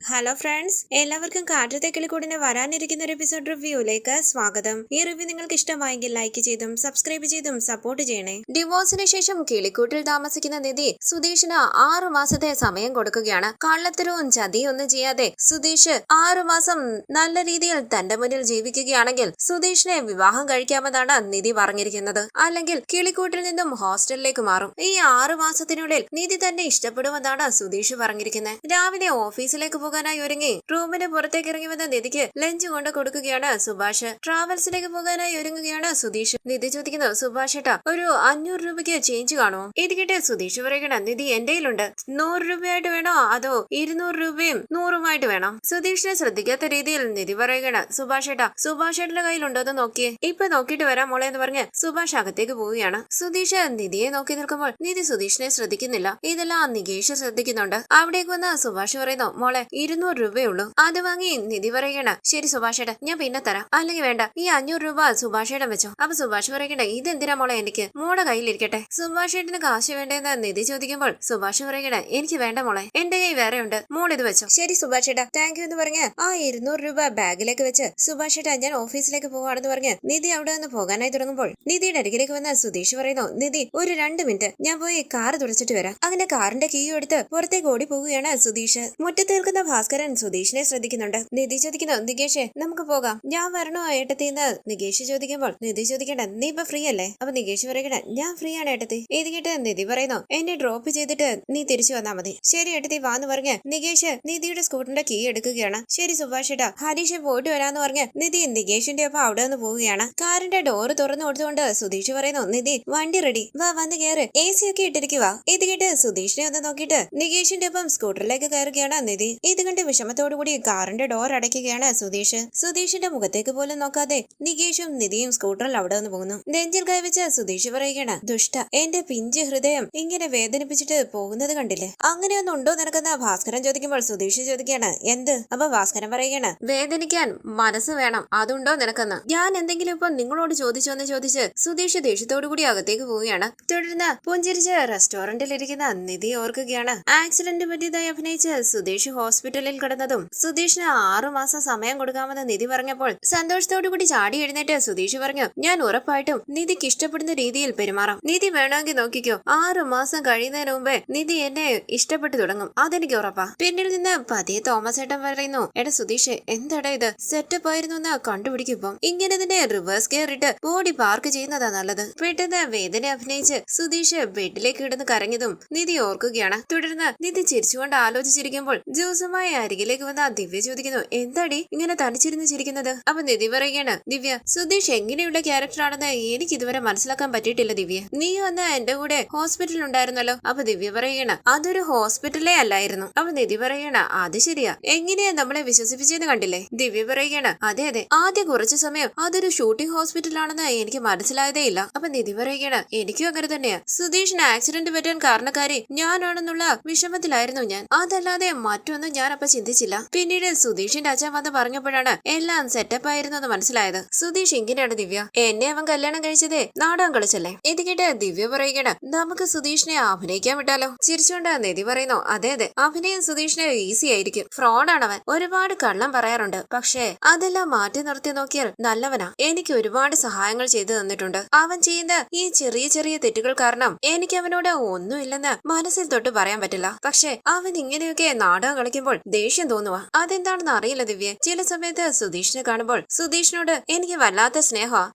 Hello friends, എല്ലാവർക്കും കാറ്റത്തെ കിളിക്കൂടിന് വരാനിരിക്കുന്ന ഒരു എപ്പിസോഡ് റിവ്യൂയിലേക്ക് സ്വാഗതം. ഈ റിവ്യൂ നിങ്ങൾക്ക് ഇഷ്ടമായെങ്കിൽ ലൈക്ക് ചെയ്തും സബ്സ്ക്രൈബ് ചെയ്തും സപ്പോർട്ട് ചെയ്യണേ. ഡിവോഴ്സിന് ശേഷം കിളിക്കൂട്ടിൽ താമസിക്കുന്ന നിധി സുധീഷിന് 6 മാസത്തെ സമയം കൊടുക്കുകയാണ്. കള്ളത്തരവും ചതിയും ഒന്നും ചെയ്യാതെ സുധീഷ് 6 മാസം നല്ല രീതിയിൽ തന്റെ മുന്നിൽ ജീവിക്കുകയാണെങ്കിൽ സുധീഷിനെ വിവാഹം കഴിക്കാമെന്നാണ് നിധി പറഞ്ഞിരിക്കുന്നത്. അല്ലെങ്കിൽ കിളിക്കൂട്ടിൽ നിന്നും ഹോസ്റ്റലിലേക്ക് മാറും. ഈ 6 മാസത്തിനുള്ളിൽ നിധി തന്നെ ഇഷ്ടപ്പെടുമെന്നാണ് സുധീഷ് പറഞ്ഞിരിക്കുന്നത്. രാവിലെ ഓഫീസിലേക്ക് പോകാനായി ഒരുങ്ങി റൂമിന് പുറത്തേക്ക് ഇറങ്ങി വന്ന നിധിക്ക് ലഞ്ച് കൊണ്ട് കൊടുക്കുകയാണ് സുഭാഷ്. ട്രാവൽസിലേക്ക് പോകാനായി ഒരുങ്ങുകയാണ് സുധീഷ്. നിധി ചോദിക്കുന്നു, സുഭാഷ് ഏട്ടാ, ഒരു 500 രൂപയ്ക്ക് ചേഞ്ച് കാണുമോ? ഇത് കിട്ടിയ സുധീഷ് പറയണം, നിധി എന്റെ കയ്യിലുണ്ട്. 100 രൂപയായിട്ട് വേണോ അതോ 200 രൂപയും 100ഉമായിട്ട് വേണം? സുധീഷിനെ ശ്രദ്ധിക്കാത്ത രീതിയിൽ നിധി പറയുകയാണ്, സുഭാഷ് ഏട്ടാ, സുഭാഷ് ഏട്ടന്റെ കയ്യിലുണ്ടോ എന്ന് നോക്കിയേ, ഇപ്പൊ നോക്കിയിട്ട് വരാം മോളെ എന്ന് പറഞ്ഞ് സുഭാഷ് അകത്തേക്ക് പോവുകയാണ്. സുധീഷ് നിധിയെ നോക്കി നിൽക്കുമ്പോൾ നിധി സുധീഷിനെ ശ്രദ്ധിക്കുന്നില്ല. ഇതെല്ലാം നികേഷ് ശ്രദ്ധിക്കുന്നുണ്ട്. അവിടേക്ക് വന്ന സുഭാഷ് പറയുന്നു, മോളെ 200 രൂപയുള്ളൂ, അത് വാങ്ങി നിധി പറയണ, ശരി സുഭാഷേട്ട, ഞാൻ പിന്നെ തരാം. അല്ലെങ്കിൽ വേണ്ട, ഈ 500 രൂപ സുഭാഷേട്ടൻ വെച്ചോ. അപ്പൊ സുഭാഷ് പറയണ്ട, ഇതെന്തിനാ മോളെ, എനിക്ക് മോടെ കയ്യിലിരിക്കട്ടെ. സുഭാഷേട്ടന് കാശ് വേണ്ടെന്ന് നിധി ചോദിക്കുമ്പോൾ സുഭാഷ് പറയണ, എനിക്ക് വേണ്ട മോളെ, എന്റെ കൈ വേറെ ഉണ്ട്, മോൾ ഇത് വെച്ചോ. ശരി സുഭാഷേട്ട, താങ്ക് യു എന്ന് പറഞ്ഞ് ആ 200 രൂപ ബാഗിലേക്ക് വെച്ച് സുഭാഷേട്ട, ഞാൻ ഓഫീസിലേക്ക് പോവാണെന്ന് പറഞ്ഞ് നിധി അവിടെ നിന്ന് പോകാനായി തുടങ്ങുമ്പോൾ നിധിയുടെ അരികിലേക്ക് വന്ന സുധീഷ് പറയുന്നു, നിധി ഒരു 2 മിനിറ്റ്, ഞാൻ പോയി കാർ തുടച്ചിട്ട് വരാം. അങ്ങനെ കാറിന്റെ കീ എടുത്ത് പുറത്തേക്ക് ഓടി പോവുകയാണ് സുധീഷ്. മുറ്റത്ത് നിൽക്കുന്ന ഭാസ്കരൻ സുധീഷിനെ ശ്രദ്ധിക്കുന്നുണ്ട്. നിധി ചോദിക്കുന്നു, നികേഷേ നമുക്ക് പോകാം, ഞാൻ വരണോ ഏട്ടത്തിന്ന് നികേഷ് ചോദിക്കുമ്പോൾ നിധി ചോദിക്കണ്ട, നീ ഇപ്പൊ ഫ്രീ അല്ലേ? അപ്പൊ നികേഷ് പറയണ, ഞാൻ ഫ്രീ ആണ് ഏട്ടത്തി. ഇത് കേട്ട് നിധി പറയുന്നു, എന്നെ ഡ്രോപ്പ് ചെയ്തിട്ട് നീ തിരിച്ചു വന്നാ മതി. ശരി ഏട്ടത്തി വാന്ന് പറഞ്ഞ് നികേഷ് നിധിയുടെ സ്കൂട്ടറിന്റെ കീ എടുക്കുകയാണ്. ശരി സുഭാഷ് ഏട്ടാ, ഹരീഷ് പോയിട്ട് വരാന്ന് പറഞ്ഞ് നിധി നികേഷിന്റെ ഒപ്പം അവിടെ നിന്ന് പോവുകയാണ്. കാറിന്റെ ഡോറ് തുറന്നു കൊടുത്തുകൊണ്ട് സുധീഷ് പറയുന്നു, നിധി വണ്ടി റെഡി, വാ വന്ന് കയറ്, AC ഒക്കെ ഇട്ടിരിക്കുക. ഇത് കേട്ട് സുധീഷിനെ ഒന്ന് നോക്കിയിട്ട് നികേഷിന്റെ ഒപ്പം സ്കൂട്ടറിലേക്ക് കയറുകയാണ് നിധി. ഇത് കണ്ട് വിഷമത്തോടുകൂടി കാറിന്റെ ഡോർ അടയ്ക്കുകയാണ് സുധീഷ്. സുധീഷിന്റെ മുഖത്തേക്ക് പോലും നോക്കാതെ നികേഷും നിധിയും സ്കൂട്ടറിൽ അവിടെ നിന്ന് പോകുന്നു. നെഞ്ചിൽ കൈവച്ച സുധീഷ് പറയുകയാണ്, ദുഷ്ട, എന്റെ പിഞ്ച് ഹൃദയം ഇങ്ങനെ വേദനിപ്പിച്ചിട്ട് പോകുന്നത് കണ്ടില്ലേ? അങ്ങനെയൊന്നും ഉണ്ടോ നിനക്കെന്ന് ഭാസ്കരൻ ചോദിക്കുമ്പോൾ സുധീഷ് ചോദിക്കുകയാണ്, എന്ത്? അപ്പൊ ഭാസ്കരൻ പറയുകയാണ്, വേദനിക്കാൻ മനസ്സ് വേണം, അതുണ്ടോ നിനക്കെന്ന്. ഞാൻ എന്തെങ്കിലും ഇപ്പൊ നിങ്ങളോട് ചോദിച്ചോന്ന് ചോദിച്ച് സുധീഷ് ദേഷ്യത്തോടു കൂടി അകത്തേക്ക് പോവുകയാണ്. തുടർന്ന് പുഞ്ചിരിച്ച് റെസ്റ്റോറന്റിൽ ഇരിക്കുന്ന നിധി ഓർക്കുകയാണ്, ആക്സിഡന്റ് പറ്റിയതായി അഭിനയിച്ച് സുധീഷ് ഹോസ്പിറ്റലിൽ കിടന്നതും സുധീഷിന് 6 മാസം സമയം കൊടുക്കാമെന്ന് നിധി പറഞ്ഞപ്പോൾ സന്തോഷത്തോടു കൂടി ചാടി എഴുന്നേറ്റ് സുധീഷ് പറഞ്ഞു, ഞാൻ ഉറപ്പായിട്ടും നിധിക്ക് ഇഷ്ടപ്പെടുന്ന രീതിയിൽ പെരുമാറാം. നിധി വേണമെങ്കിൽ നോക്കിക്കോ, 6 മാസം കഴിയുന്നതിന് മുമ്പേ നിധി എന്നെ ഇഷ്ടപ്പെട്ടു തുടങ്ങും, അതെനിക്ക് ഉറപ്പാ. പിന്നിൽ നിന്ന് പതിയെ തോമസ് ഏട്ടൻ പറയുന്നു, എടാ സുധീഷ്, എന്താടാ ഇത്, സെറ്റപ്പ് ആയിരുന്നു എന്ന് കണ്ടുപിടിക്കുമ്പം ഇങ്ങനെ തന്നെ റിവേഴ്സ് ഗിയർ ഇട്ട് ബോഡി പാർക്ക് ചെയ്യുന്നതാ നല്ലത്. പെട്ടെന്ന് വേദന അഭിനയിച്ച് സുധീഷ് ബെഡിലേക്ക് കിടന്ന് കരഞ്ഞതും നിധി ഓർക്കുകയാണ്. തുടർന്ന് നിധി ചിരിച്ചുകൊണ്ട് ആലോചിച്ചിരിക്കുമ്പോൾ ജ്യൂസുമായി അരികിലേക്ക് വന്ന ദിവ്യ ചോദിക്കുന്നു, എന്താടി ഇങ്ങനെ തനിച്ചിരുന്ന് ചിരിക്കുന്നത്? അപ്പൊ നിധി പറയുകയാണ്, ദിവ്യ, സുധീഷ് എങ്ങനെയുള്ള ക്യാരക്ടറാണെന്ന് എനിക്ക് ഇതുവരെ മനസ്സിലാക്കാൻ പറ്റിയിട്ടില്ല ദിവ്യ. നീ വന്ന് എന്റെ കൂടെ ഹോസ്പിറ്റലിൽ ഉണ്ടായിരുന്നല്ലോ. അപ്പൊ ദിവ്യ പറയുകയാണ്, അതൊരു ഹോസ്പിറ്റലേ അല്ലായിരുന്നു. അപ്പൊ നിധി പറയുകയാണ്, അത് ശരിയാ, എങ്ങനെയാ നമ്മളെ വിശ്വസിപ്പിച്ചെന്ന് കണ്ടില്ലേ? ദിവ്യ പറയുകയാണ്, അതെ അതെ, ആദ്യ കുറച്ചു സമയം അതൊരു ഷൂട്ടിംഗ് ഹോസ്പിറ്റലാണെന്ന് എനിക്ക് മനസ്സിലായതേ ഇല്ല. അപ്പൊ നിധി പറയുകയാണ്, എനിക്കും അങ്ങനെ തന്നെയാ. സുധീഷിന് ആക്സിഡന്റ് പറ്റാൻ കാരണക്കാരി ഞാനാണെന്നുള്ള വിഷമത്തിലായിരുന്നു ഞാൻ, അതല്ലാതെ മറ്റൊന്നും ഞാൻ അപ്പൊ ചിന്തിച്ചില്ല. പിന്നീട് സുധീഷിന്റെ അച്ഛൻ വന്ന് പറഞ്ഞപ്പോഴാണ് എല്ലാം സെറ്റപ്പ് ആയിരുന്നു എന്ന് മനസ്സിലായത്. സുധീഷ് ഇങ്ങനെയാണ് ദിവ്യ, എന്നെ അവൻ കല്യാണം കഴിച്ചതേ നാടകം കളിച്ചല്ലേ. ഇത് കേട്ട് ദിവ്യ പറയുകയാണ്, നമുക്ക് സുധീഷിനെ അഭിനയിക്കാൻ വിട്ടാലോ? ചിരിച്ചുകൊണ്ട് നിധി പറയുന്നു, അതെ അതെ, അഭിനയം സുധീഷിന് ഈസി ആയിരിക്കും. ഫ്രോഡാണ് അവൻ, ഒരുപാട് കള്ളം പറയാറുണ്ട്, പക്ഷേ അതെല്ലാം മാറ്റി നിർത്തി നോക്കിയാൽ നല്ലവനാ. എനിക്ക് ഒരുപാട് സഹായങ്ങൾ ചെയ്തു തന്നിട്ടുണ്ട്. അവൻ ചെയ്യുന്ന ഈ ചെറിയ ചെറിയ തെറ്റുകൾ കാരണം എനിക്ക് അവനോട് ഒന്നുമില്ലെന്ന് മനസ്സിൽ തൊട്ട് പറയാൻ പറ്റില്ല. പക്ഷെ അവൻ ഇങ്ങനെയൊക്കെ നാടകം കളിക്കുമ്പോൾ ദേഷ്യം തോന്നുക, അതെന്താണെന്ന് അറിയില്ല ദിവ്യ. ചില സമയത്ത് സുധീഷിനെ കാണുമ്പോൾ സുധീഷിനോട് എനിക്ക് വല്ലാത്ത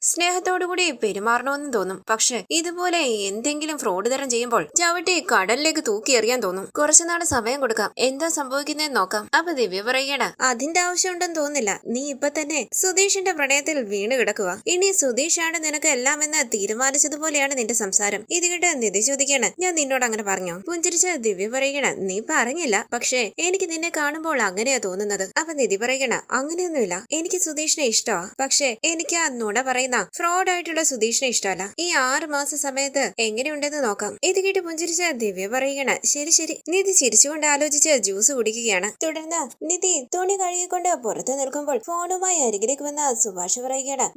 സ്നേഹത്തോടുകൂടി പെരുമാറണമെന്നും തോന്നും. പക്ഷെ ഇതുപോലെ എന്തെങ്കിലും ഫ്രോഡ് തരം ചെയ്യുമ്പോൾ ചവിട്ടി കടലിലേക്ക് തൂക്കി എറിയാൻ തോന്നും. കുറച്ചുനാൾ സമയം കൊടുക്കാം, എന്താ സംഭവിക്കുന്നതെന്ന് നോക്കാം. അപ്പൊ ദിവ്യ പറയുകയാണ്, അതിന്റെ ആവശ്യമുണ്ടെന്ന് തോന്നുന്നില്ല, നീ ഇപ്പൊ തന്നെ സുധീഷിന്റെ പ്രണയത്തിൽ വീണ് കിടക്കുക. ഇനി സുധീഷാണ് നിനക്ക് എല്ലാം എന്ന് തീരുമാനിച്ചതുപോലെയാണ് നിന്റെ സംസാരം. ഇത് കേട്ട് നിധി ചോദിക്കാണ്, ഞാൻ നിന്നോട് അങ്ങനെ പറഞ്ഞോ? പുഞ്ചിരിച്ച ദിവ്യ പറയുകയാണ്, നീ പറഞ്ഞില്ല, പക്ഷേ എനിക്ക് നിന്നെ കാണുമ്പോൾ അങ്ങനെയാ തോന്നുന്നത്. അപ്പൊ നിധി പറയണ, അങ്ങനെയൊന്നുമില്ല, എനിക്ക് സുധീഷിനെ ഇഷ്ടമാ, പക്ഷെ എനിക്ക് ആ നുണ പറയുന്ന ഫ്രോഡ് ആയിട്ടുള്ള സുധീഷിനെ ഇഷ്ടമല്ല. ഈ 6 മാസ സമയത്ത് എങ്ങനെയുണ്ടെന്ന് നോക്കാം. ഇത് കേട്ട് പുഞ്ചിരിച്ച ദിവ്യ പറയുകയാണ്, ശരി ശരി. നിധി ചിരിച്ചുകൊണ്ട് ആലോചിച്ച് ജ്യൂസ് കുടിക്കുകയാണ്. തുടർന്ന് നിധി തുണി കഴുകിക്കൊണ്ട് പുറത്ത് നിൽക്കുമ്പോൾ ഫോണുമായി അരികിലേക്ക് വന്ന സുഭാഷ് പറയുകയാണ്,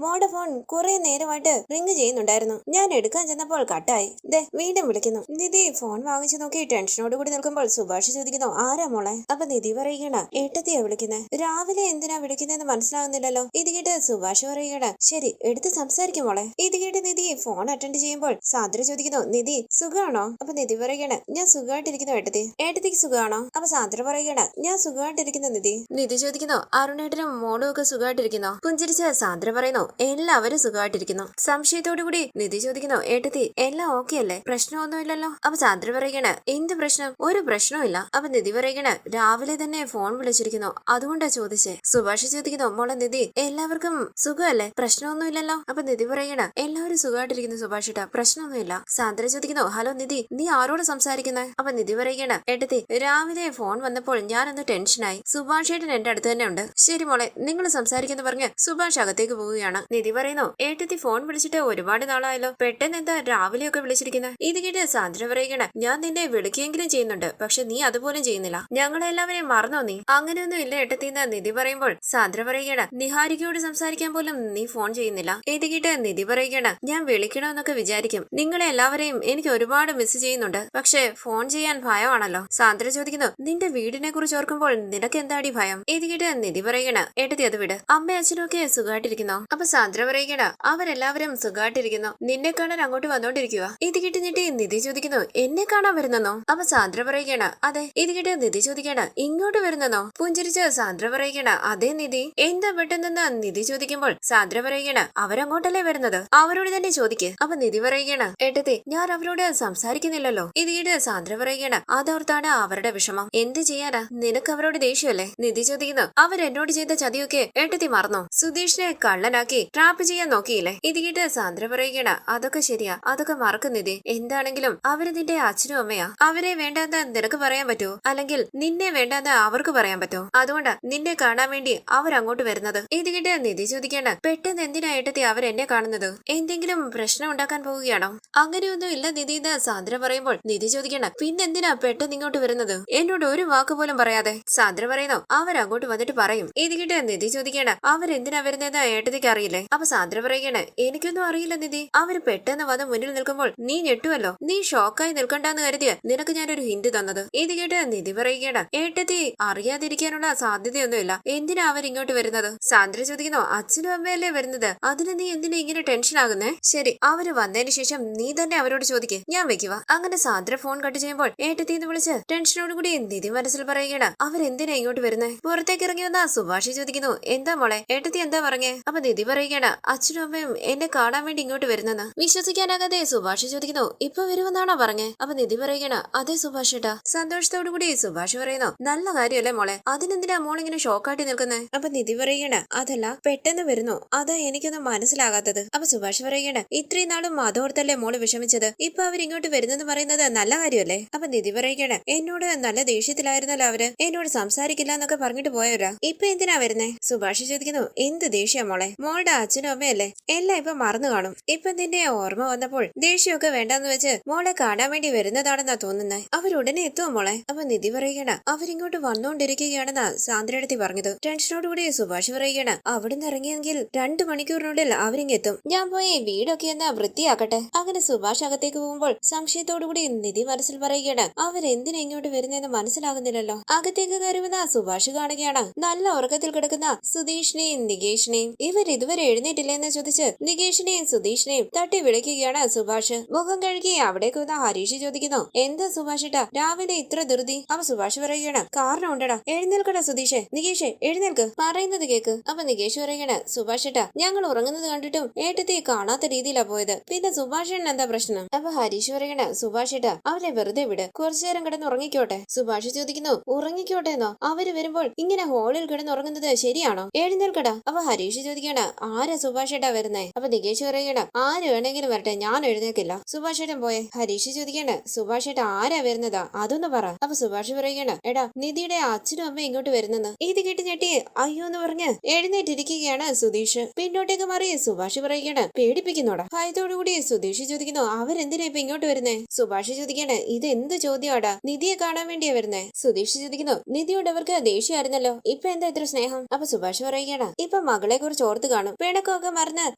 മോളുടെ ഫോൺ കുറെ നേരമായിട്ട് റിംഗ് ചെയ്യുന്നുണ്ടായിരുന്നു, ഞാൻ എടുക്കാൻ ചെന്നപ്പോൾ കട്ടായി, ദേ വീണ്ടും വിളിക്കുന്നു. നിധി ഫോൺ വാങ്ങിച്ചു നോക്കി ടെൻഷനോട് കൂടി നിൽക്കുമ്പോൾ സുഭാഷ് ചോദിക്കുന്നു, ആരാ മോളെ? അപ്പൊ നിധി പറയുകയാണ് ഏട്ടത്തിയാ വിളിക്കുന്നത്. രാവിലെ എന്തിനാ വിളിക്കുന്നതെന്ന് മനസ്സിലാകുന്നില്ലല്ലോ. ഇത് കേട്ട് സുഭാഷ് പറയുകയാണ് ശരി എടുത്ത് സംസാരിക്കും മോളെ. ഇത് കേട്ട് നിധി ഫോൺ അറ്റൻഡ് ചെയ്യുമ്പോൾ സാന്ദ്ര ചോദിക്കുന്നു നിധി സുഖമാണോ? അപ്പൊ നിധി പറയുകയാണ് ഞാൻ സുഖമായിട്ടിരിക്കുന്നു ഏട്ടത്തി. ഏട്ടത്തിക്ക് സുഖമാണോ? അപ്പൊ സാന്ദ്ര പറയുകയാണ് ഞാൻ സുഖമായിട്ടിരിക്കുന്നു നിധി. നിധി ചോദിക്കുന്നു അരുണേട്ടനും മോളും ഒക്കെ സുഖമായിട്ടിരിക്കുന്നു? പുഞ്ചിരിച്ച സാന്ദ്ര പറയുന്നു എല്ലാവരും സുഖമായിട്ടിരിക്കുന്നു. സംശയത്തോടു കൂടി നിധി ചോദിക്കുന്നു ഏട്ടത്തി എല്ലാം ഓക്കെ അല്ലേ? പ്രശ്നമൊന്നുമില്ലല്ലോ? അപ്പൊ സാന്ദ്ര പറയുകയാണ് എന്ത് പ്രശ്നം? ഒരു പ്രശ്നവും ഇല്ല. അപ്പൊ നിധി പറയുകയാണ് രാവിലെ തന്നെ ഫോൺ വിളിച്ചിരിക്കുന്നു അതുകൊണ്ടാ ചോദിച്ചേ. സുഭാഷ് ചോദിക്കുന്നു മോളെ നിധി എല്ലാവർക്കും സുഖമല്ലേ? പ്രശ്നമൊന്നുമില്ലല്ലോ? അപ്പൊ നിധി പറയുകയാണ് എല്ലാവരും സുഖമായിട്ടിരിക്കുന്നു സുഭാഷിട്ട, പ്രശ്നമൊന്നുമില്ല. സാന്ദ്ര ചോദിക്കുന്നു ഹലോ നിധി നീ ആരോട് സംസാരിക്കുന്നത്? അപ്പൊ നിധി പറയുകയാണ് ഏട്ടത്തി രാവിലെ ഫോൺ വന്നപ്പോൾ ഞാനൊന്ന് ടെൻഷനായി. സുഭാഷ് ഏട്ടൻ എന്റെ അടുത്ത് തന്നെ ഉണ്ട്. ശരി മോളെ നിങ്ങൾ സംസാരിക്കുന്നു പറഞ്ഞ് സുഭാഷ് അകത്തേക്ക് പോവുകയാണ്. നിധി പറയുന്നു ഏട്ടത്തി ഫോൺ വിളിച്ചിട്ട് ഒരുപാട് നാളായല്ലോ, പെട്ടെന്ന് എന്താ രാവിലെയൊക്കെ വിളിച്ചിരിക്കുന്നത്? ഇത് കേട്ട് സാന്ദ്ര പറയുകയാണ് ഞാൻ നിന്നെ വിളിക്കുകയെങ്കിലും ചെയ്യുന്നുണ്ട്, പക്ഷെ നീ അതുപോലും ചെയ്യുന്നില്ല. ഞങ്ങളെല്ലാവരെയും മറന്നോ നീ? അങ്ങനെയൊന്നും ഇല്ല ഏട്ടത്തിന്ന് നിധി പറയുമ്പോൾ സാന്ദ്ര പറയുകയാണ് നിഹാരികയോട് സംസാരിക്കാൻ പോലും നീ ഫോൺ ചെയ്യുന്നില്ല. ഇത് കേട്ട് നിധി പറയുകയാണ് ഞാൻ വിളിക്കണമെന്നൊക്കെ വിചാരിക്കും, നിങ്ങളെ എല്ലാവരെയും എനിക്ക് ഒരുപാട് മിസ് ചെയ്യുന്നുണ്ട്, പക്ഷെ ഫോൺ ചെയ്യാൻ ഭയമാണല്ലോ. സാന്ദ്ര ചോദിക്കുന്നു നിന്റെ വീടിനെ കുറിച്ച് ഓർക്കുമ്പോൾ നിനക്ക് എന്താടി ഭയം? ഇത് കേട്ട് നിധി പറയണ ഏട്ടത്തി അത് വിട്, അമ്മയും അച്ഛനും ഒക്കെ സുഖമായിട്ടിരിക്കുന്നു. അപ്പൊ സാന്ദ്ര പറയണ അവരെല്ലാവരും സുഖമായിട്ടിരിക്കുന്നു, നിന്നെ കാണാൻ അങ്ങോട്ട് വന്നോണ്ടിരിക്കുക. ഇത് കേട്ട് ഞെട്ടി നിധി ചോദിക്കുന്നു എന്നെ കാണാൻ വരുന്നെന്നോ? അപ്പൊ സാന്ദ്ര പറയണ അതെ. ഇത് കേട്ട് നിധി ചോദിക്കണ ഇങ്ങോട്ട് വരുന്നെന്നോ? പുഞ്ചിരിച്ച് സാന്ദ്ര പറയണ അതെ നിധി. എന്താ പെട്ടെന്ന് നിധി ചോദിക്കുമ്പോൾ സാന്ദ്ര പറയണ അവരങ്ങോട്ടല്ലേ വരുന്നത്, അവരോട് തന്നെ ചോദിക്ക്. അപ്പൊ നിധി പറയണ ഏട്ടത്തി ഞാൻ അവരോട് സംസാരിക്കുന്നില്ലല്ലോ. ഇത് കേട്ട് സാന്ദ്ര പറയണ അതോർത്താണ് അവരുടെ വിഷമം. എന്ത് ചെയ്യാനാ, നിനക്ക് അവരോട് ദേഷ്യമല്ലേ? നിധി ചോദിക്കുന്നു അവരെന്നോട് ചെയ്ത ചതിയൊക്കെ ഏട്ടത്തി മറന്നോ? സുധീഷിനെ കള്ളനാക്കി ട്രാപ്പ് ചെയ്യാൻ നോക്കിയില്ലേ? ഇത് കേട്ട് സാന്ദ്ര പറയുകയാണ് അതൊക്കെ ശരിയാ, അതൊക്കെ മറക്കും നിധി. എന്താണെങ്കിലും അവര് നിന്റെ അച്ഛനും അമ്മയാ, അവരെ വേണ്ടാന്ന് നിനക്ക് പറയാൻ പറ്റുമോ? അല്ലെങ്കിൽ നിന്നെ വേണ്ടാന്ന് അവർക്ക് പറയാൻ പറ്റുമോ? അതുകൊണ്ടാ നിന്നെ കാണാൻ വേണ്ടി അവരങ്ങോട്ട് വരുന്നത്. ഇത് കേട്ട് നിധി ചോദിക്കാണ് പെട്ടെന്ന് എന്തിനാ ഏട്ടത്തി അവരെന്നെ കാണുന്നത്? എന്തെങ്കിലും പ്രശ്നം ഉണ്ടാക്കാൻ പോവുകയാണോ? അങ്ങനെയൊന്നും ഇല്ല നിധി എന്ന് സാന്ദ്ര പറയുമ്പോൾ നിധി ചോദിക്കണം പിന്നെന്തിനാ പെട്ടെന്ന് ഇങ്ങോട്ട് വരുന്നത്? എന്നോട് ഒരു വാക്ക് പോലും പറയാതെ. സാന്ദ്ര പറയുന്നു അവരങ്ങോട്ട് വന്നിട്ട് പറയും. ഇത് കേട്ട് നിധി ചോദിക്കാണ് അവരെന്തിനാ വരുന്നതെന്ന് ഏട്ടത്തിക്ക് അറിയില്ലേ? അപ്പൊ സാന്ദ്ര പറയുകയാണ് എനിക്കൊന്നും അറിയില്ല നിധി, അവര് പെട്ടെന്ന് വന്ന് മുന്നിൽ നിൽക്കുമ്പോൾ നീ ഞെട്ടുവല്ലോ, നീ ഷോക്കായി നിൽക്കണ്ടെന്ന് കരുതിയ നിനക്ക് ഞാനൊരു ഹിന്റ് തന്നത്. ഇത് കേട്ട് നിധി പറയുകയാണ് ഏട്ടത്തി അറിയാതിരിക്കാനുള്ള സാധ്യതയൊന്നുമില്ല, എന്തിനാ അവരിങ്ങോട്ട് വരുന്നത്? സാന്ദ്ര ചോദിക്കുന്നു അച്ഛനും അമ്മയല്ലേ വരുന്നത്, അതിന് നീ എന്തിനാ ഇങ്ങനെ ടെൻഷൻ ആകുന്നേ? ശരി അവര് വന്നതിന് ശേഷം നീ തന്നെ അവരോട് ചോദിക്ക്, ഞാൻ വെക്കുക. അങ്ങനെ സാന്ദ്ര ഫോൺ കട്ട് ചെയ്യുമ്പോൾ ഏട്ടത്തി എന്ന് വിളിച്ച് ടെൻഷനോടുകൂടി നിധി മനസ്സിൽ പറയുകയാണ് അവരെന്തിനാ ഇങ്ങോട്ട് വരുന്നേ? പുറത്തേക്ക് ഇറങ്ങി വന്ന സുഭാഷി ചോദിക്കുന്നു എന്താ മോളെ ഏട്ടത്തി എന്താ പറഞ്ഞേ? അപ്പൊ നിധി പറയുകയാണ് അച്ഛനും അമ്മയും എന്നെ കാണാൻ വേണ്ടി ഇങ്ങോട്ട് വരുന്നെന്ന്. വിശ്വസിക്കാനാകാതെ സുഭാഷി ചോദിക്കുന്നു ഇപ്പൊ വരുമെന്നാണോ പറഞ്ഞേ? അപ്പൊ നിധി പറയുകയാണ് അതെ സുഭാഷ് ഏട്ടാ. സന്തോഷത്തോടു കൂടി സുഭാഷ് പറയുന്നു നല്ല കാര്യമല്ലേ മോളെ, അതിനെന്തിനാ മോളിങ്ങനെ ഷോക്കാട്ടി നിൽക്കുന്നേ? അപ്പൊ നിധി പറയുകയാണ് അതല്ല പെട്ടെന്ന് വരുന്നു, അതാ എനിക്കൊന്നും മനസ്സിലാകാത്തത്. അപ്പൊ സുഭാഷ് പറയുകയാണ് ഇത്രയും നാളും അതോർത്തല്ലേ മോള് വിഷമിച്ചത്, ഇപ്പൊ അവരിങ്ങോട്ട് വരുന്നെന്ന് പറയുന്നത് നല്ല കാര്യമല്ലേ? അപ്പൊ നിധി പറയുകയാണ് എന്നോട് നല്ല ദേഷ്യത്തിലായിരുന്നല്ലോ അവര്, എന്നോട് സംസാരിക്കില്ല എന്നൊക്കെ പറഞ്ഞിട്ട് പോയവരാ, ഇപ്പൊ എന്തിനാ വരുന്നേ? സുഭാഷ് ചോദിക്കുന്നു എന്ത് ദേഷ്യ മോളെ, മോളുടെ അച്ഛനും അമ്മയല്ലേ, എല്ലാം ഇപ്പൊ മറന്നു കാണും. ഇപ്പൊ നിന്റെ ഓർമ്മ വന്നപ്പോൾ ദേഷ്യമൊക്കെ വേണ്ടെന്ന് വെച്ച് മോളെ കാണാൻ വേണ്ടി വരുന്നതാണെന്നാ തോന്നുന്നേ, അവരുടനെ എത്തുമോ മോളെ? അപ്പൊ നിധി പറയുകയാണ് അവരിങ്ങോട്ട് വന്നോണ്ടിരിക്കുകയാണെന്നാ സാന്ദ്രടുത്തി പറഞ്ഞത്. ടെൻഷനോടുകൂടി സുഭാഷ് പറയുകയാണ് അവിടുന്ന് ഇറങ്ങിയെങ്കിൽ 2 മണിക്കൂറിനുള്ളിൽ അവരിങ്ങെത്തും, ഞാൻ പോയി വീടൊക്കെ എന്നാ വൃത്തിയാക്കട്ടെ. അങ്ങനെ സുഭാഷ് അകത്തേക്ക് പോകുമ്പോൾ സംശയത്തോടുകൂടി നിധി മനസ്സിൽ പറയുകയാണ് അവരെന്തിനാ ഇങ്ങോട്ട് വരുന്നതെന്ന് മനസ്സിലാകുന്നില്ലല്ലോ. അകത്തേക്ക് കയറി വന്ന സുഭാഷ് കാണുകയാണ് നല്ല ഉറക്കത്തിൽ കിടക്കുന്ന സുധീഷിനെയും നികേഷിനെയും. ഇവർ ഇതുവരെ എഴുന്നേറ്റില്ലെന്ന് ചോദിച്ച് നികേഷിനെയും സുധീഷിനെയും തട്ടി വിളിക്കുകയാണ് സുഭാഷ്. മുഖം കഴുകി അവിടേക്ക് വന്ന ഹരീഷ് ചോദിക്കുന്നു എന്താ സുഭാഷിട്ടാ രാവിലെ ഇത്ര ധൃതി? അപ്പൊ സുഭാഷ് പറയുകയാണ് കാരണം ഉണ്ടടാ, എഴുന്നേൽക്കടാ സുധീഷേ, നികേഷേ എഴുന്നേൽക്ക്, പറയുന്നത് കേക്ക്. അപ്പൊ നികേഷ് പറയുകയാണ് സുഭാഷിട്ടാ ഞങ്ങൾ ഉറങ്ങുന്നത് കണ്ടിട്ടും ഏട്ടത്തി കാണാത്ത രീതിയിലാ പോയത്, പിന്നെ സുഭാഷിന് എന്താ പ്രശ്നം? അപ്പൊ ഹരീഷ് പറയണ സുഭാഷിട്ടാ അവരെ വെറുതെ വിട്, കുറച്ചു നേരം കിടന്ന് ഉറങ്ങിക്കോട്ടെ. സുഭാഷ് ചോദിക്കുന്നു ഉറങ്ങിക്കോട്ടെ എന്നോ? അവര് വരുമ്പോൾ ഇങ്ങനെ ഹോളിൽ കിടന്ന് ഉറങ്ങുന്നത് ശരിയാണോ? എഴുന്നേൽക്കടാ. അപ്പൊ ഹരീഷ് ചോദിക്കണ ആരാ സുഭാഷേട്ടാ വരുന്നേ? അപ്പൊ നികേഷ് പറയണ ആര് വേണമെങ്കിലും വരട്ടെ, ഞാൻ എഴുന്നേൽക്കില്ല. സുഭാഷേട്ടൻ പോയെ. ഹരീഷ് ചോദിക്കണ സുഭാഷേട്ട ആരാ വരുന്നതാ അതൊന്ന് പറ. അപ്പൊ സുഭാഷ് പറയണ എടാ നിധിയുടെ അച്ഛനും അമ്മ ഇങ്ങോട്ട് വരുന്നെന്ന്. ഇത് കേട്ട് ഞെട്ടി അയ്യോ എന്ന് പറഞ്ഞ് എഴുന്നേറ്റിരിക്കുകയാണ് സുധീഷ്. പിന്നോട്ടേക്ക് മാറി സുഭാഷ് പറയുകയാണ് പേടിപ്പിക്കുന്നോടാ. ഭയത്തോടുകൂടി സുധീഷ് ചോദിക്കുന്നു അവരെന്തിനാ ഇപ്പൊ ഇങ്ങോട്ട് വരുന്നേ? സുഭാഷ് ചോദിക്കണേ ഇത് എന്ത് ചോദ്യമാടാ, നിധിയെ കാണാൻ വേണ്ടിയാ വരുന്നേ. സുധീഷ് ചോദിക്കുന്നു നിധിയോട് അവർക്ക് ദേഷ്യമായിരുന്നല്ലോ, ഇപ്പൊ എന്താ ഇത്ര സ്നേഹം? അപ്പൊ സുഭാഷ് പറയുകയാണ് ഇപ്പൊ മകളെ കുറിച്ച് ഓർത്ത് കാണും, പിണക്കമൊക്കെ മറന്ന്